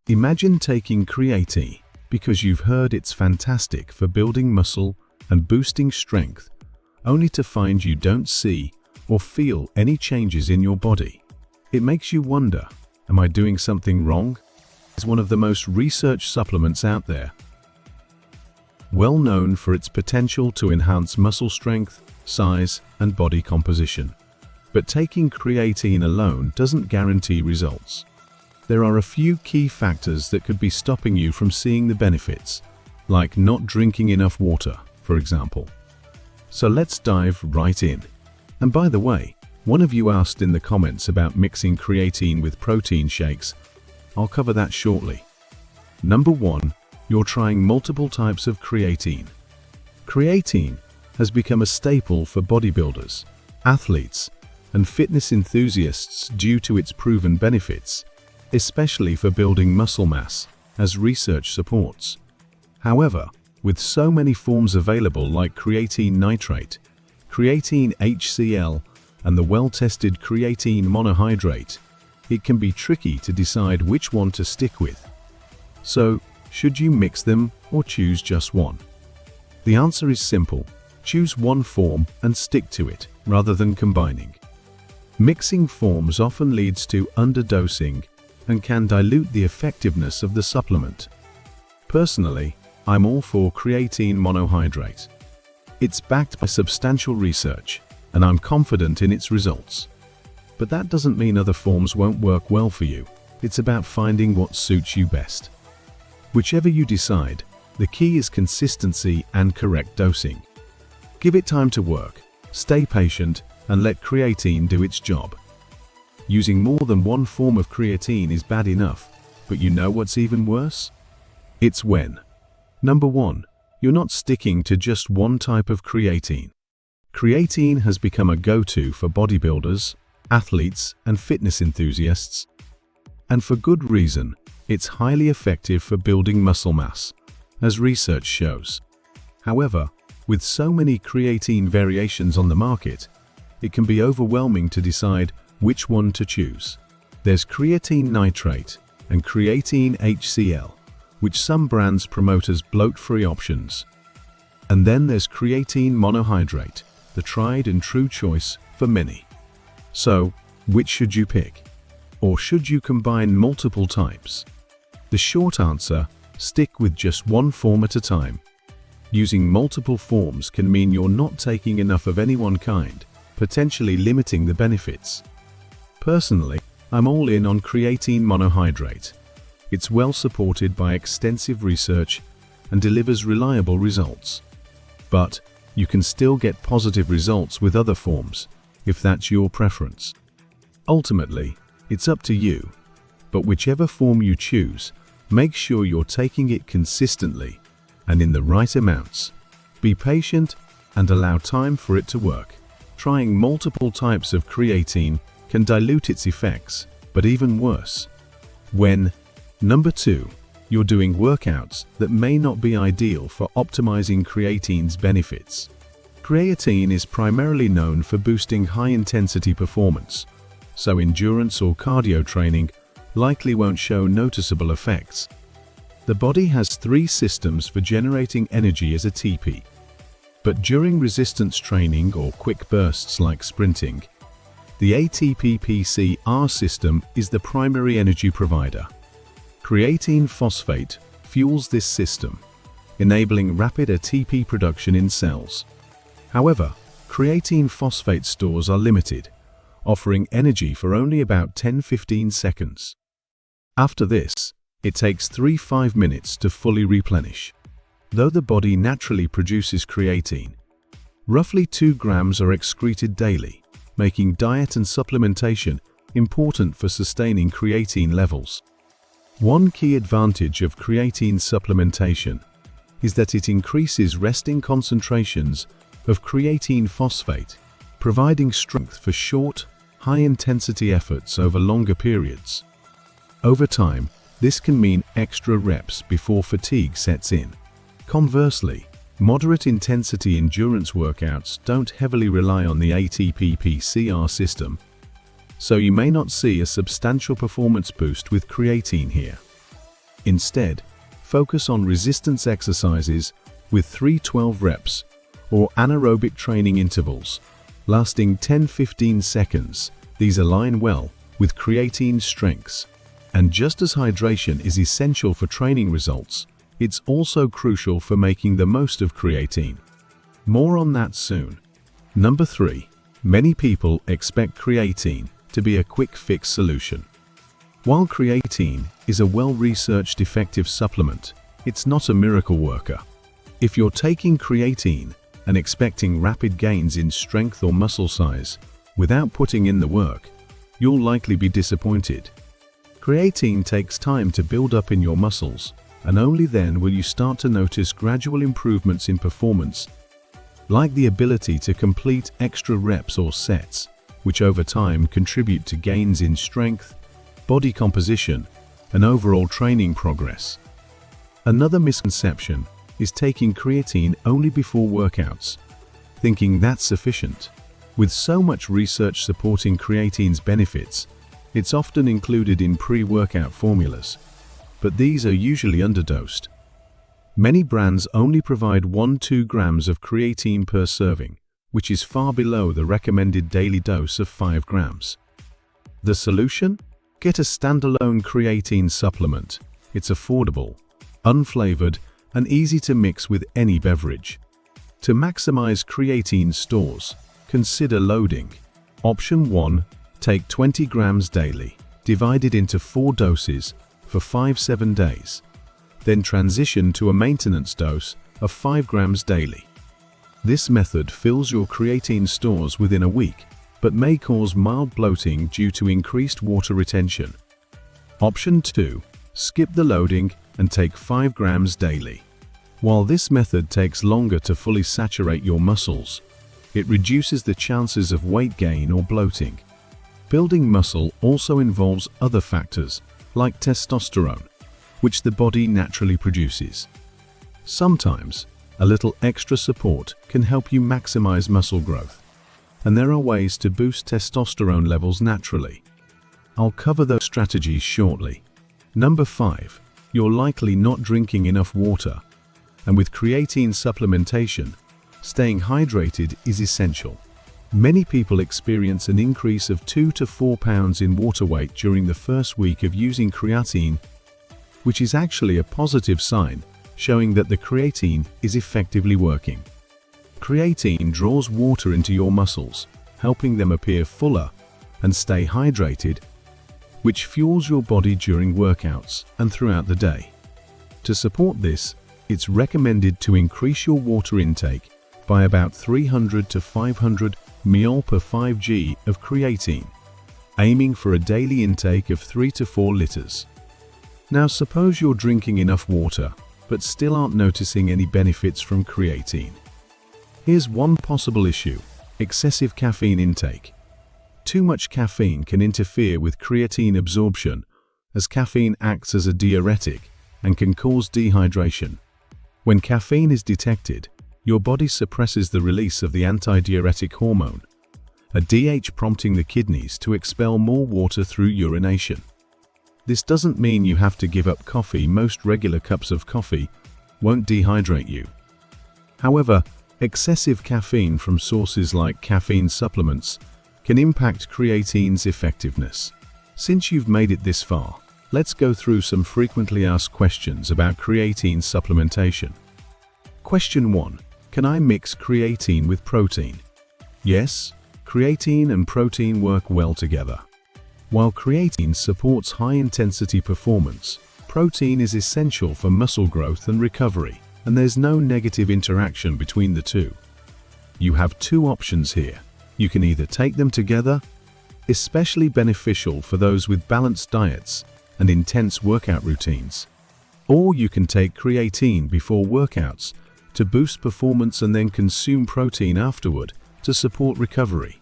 Imagine taking creatine because you've heard it's fantastic for building muscle and boosting strength, only to find you don't see or feel any changes in your body. It makes you wonder, am I doing something wrong? It's one of the most researched supplements out there, well known for its potential to enhance muscle strength, size, and body composition. But taking creatine alone doesn't guarantee results. There are a few key factors that could be stopping you from seeing the benefits, like not drinking enough water, for example. So let's dive right in. And by the way, one of you asked in the comments about mixing creatine with protein shakes. I'll cover that shortly. Number 1. You're trying multiple types of creatine. Creatine has become a staple for bodybuilders, athletes, and fitness enthusiasts due to its proven benefits, especially for building muscle mass, as research supports. However, with so many forms available like creatine nitrate, creatine HCl, and the well-tested creatine monohydrate, it can be tricky to decide which one to stick with. So, should you mix them or choose just one? The answer is simple. Choose one form and stick to it, rather than combining. Mixing forms often leads to underdosing and can dilute the effectiveness of the supplement. Personally, I'm all for creatine monohydrate. It's backed by substantial research, and I'm confident in its results. But that doesn't mean other forms won't work well for you. It's about finding what suits you best. Whichever you decide, the key is consistency and correct dosing. Give it time to work, stay patient, and let creatine do its job. Using more than one form of creatine is bad enough, but you know what's even worse? It's when. Number 1. You're not sticking to just one type of creatine. Creatine has become a go-to for bodybuilders, athletes, and fitness enthusiasts. And for good reason. It's highly effective for building muscle mass, as research shows. However, with so many creatine variations on the market, it can be overwhelming to decide which one to choose. There's creatine nitrate and creatine HCl, which some brands promote as bloat-free options. And then there's creatine monohydrate, the tried and true choice for many. So, which should you pick? Or should you combine multiple types? The short answer, stick with just one form at a time. Using multiple forms can mean you're not taking enough of any one kind, potentially limiting the benefits. Personally, I'm all in on creatine monohydrate. It's well supported by extensive research and delivers reliable results. But you can still get positive results with other forms, if that's your preference. Ultimately, it's up to you. But whichever form you choose, make sure you're taking it consistently and in the right amounts. Be patient and allow time for it to work. Trying multiple types of creatine can dilute its effects, but even worse. When. Number 2. You're doing workouts that may not be ideal for optimizing creatine's benefits. Creatine is primarily known for boosting high-intensity performance, so endurance or cardio training likely won't show noticeable effects. The body has 3 systems for generating energy as ATP. But during resistance training or quick bursts like sprinting, the ATP-PCR system is the primary energy provider. Creatine phosphate fuels this system, enabling rapid ATP production in cells. However, creatine phosphate stores are limited, offering energy for only about 10-15 seconds. After this, it takes 3-5 minutes to fully replenish. Though the body naturally produces creatine, roughly 2 grams are excreted daily, making diet and supplementation important for sustaining creatine levels. One key advantage of creatine supplementation is that it increases resting concentrations of creatine phosphate, providing strength for short, high-intensity efforts over longer periods. Over time, this can mean extra reps before fatigue sets in. Conversely, moderate-intensity endurance workouts don't heavily rely on the ATP-PCR system, so you may not see a substantial performance boost with creatine here. Instead, focus on resistance exercises with 3-12 reps or anaerobic training intervals, lasting 10-15 seconds. These align well with creatine's strengths. And just as hydration is essential for training results, it's also crucial for making the most of creatine. More on that soon. Number 3. Many people expect creatine to be a quick fix solution. While creatine is a well-researched effective supplement, it's not a miracle worker. If you're taking creatine and expecting rapid gains in strength or muscle size without putting in the work, you'll likely be disappointed. Creatine takes time to build up in your muscles, and only then will you start to notice gradual improvements in performance, like the ability to complete extra reps or sets, which over time contribute to gains in strength, body composition, and overall training progress. Another misconception is taking creatine only before workouts, thinking that's sufficient. With so much research supporting creatine's benefits, it's often included in pre-workout formulas, but these are usually underdosed. Many brands only provide 1-2 grams of creatine per serving, which is far below the recommended daily dose of 5 grams. The solution? Get a standalone creatine supplement. It's affordable, unflavored, and easy to mix with any beverage. To maximize creatine stores, consider loading. Option 1. Take 20 grams daily, divided into 4 doses for 5-7 days. Then transition to a maintenance dose of 5 grams daily. This method fills your creatine stores within a week, but may cause mild bloating due to increased water retention. Option 2. Skip the loading and take 5 grams daily. While this method takes longer to fully saturate your muscles, it reduces the chances of weight gain or bloating. Building muscle also involves other factors, like testosterone, which the body naturally produces. Sometimes, a little extra support can help you maximize muscle growth, and there are ways to boost testosterone levels naturally. I'll cover those strategies shortly. Number 5. You're likely not drinking enough water, and with creatine supplementation, staying hydrated is essential. Many people experience an increase of 2 to 4 pounds in water weight during the first week of using creatine, which is actually a positive sign, showing that the creatine is effectively working. Creatine draws water into your muscles, helping them appear fuller and stay hydrated, which fuels your body during workouts and throughout the day. To support this, it's recommended to increase your water intake by about 300 to 500 ml per 5g of creatine, aiming for a daily intake of 3 to 4 liters. Now suppose you're drinking enough water, but still aren't noticing any benefits from creatine. Here's one possible issue: excessive caffeine intake. Too much caffeine can interfere with creatine absorption, as caffeine acts as a diuretic and can cause dehydration. When caffeine is detected, your body suppresses the release of the antidiuretic hormone, a DH, prompting the kidneys to expel more water through urination. This doesn't mean you have to give up coffee. Most regular cups of coffee won't dehydrate you. However, excessive caffeine from sources like caffeine supplements can impact creatine's effectiveness. Since you've made it this far, let's go through some frequently asked questions about creatine supplementation. Question 1. Can I mix creatine with protein? Yes, creatine and protein work well together. While creatine supports high-intensity performance, protein is essential for muscle growth and recovery, and there's no negative interaction between the two. You have 2 options here. You can either take them together, especially beneficial for those with balanced diets and intense workout routines, or you can take creatine before workouts to boost performance and then consume protein afterward to support recovery.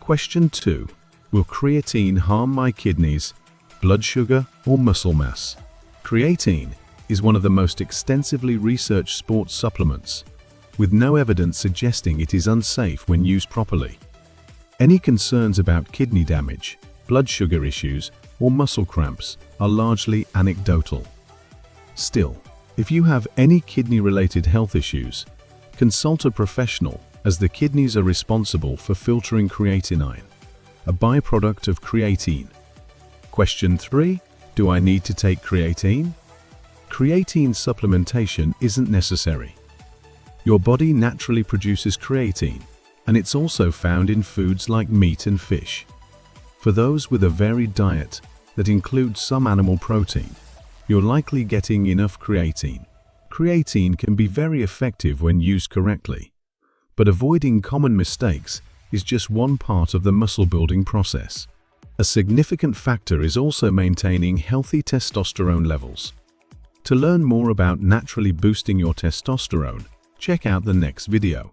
Question 2. Will creatine harm my kidneys, blood sugar, or muscle mass? Creatine is one of the most extensively researched sports supplements, with no evidence suggesting it is unsafe when used properly. Any concerns about kidney damage, blood sugar issues, or muscle cramps are largely anecdotal. Still, if you have any kidney-related health issues, consult a professional, as the kidneys are responsible for filtering creatinine, a byproduct of creatine. Question 3. Do I need to take creatine? Creatine supplementation isn't necessary. Your body naturally produces creatine, and it's also found in foods like meat and fish. For those with a varied diet that includes some animal protein, you're likely getting enough creatine. Creatine can be very effective when used correctly, but avoiding common mistakes is just one part of the muscle building process. A significant factor is also maintaining healthy testosterone levels. To learn more about naturally boosting your testosterone, check out the next video.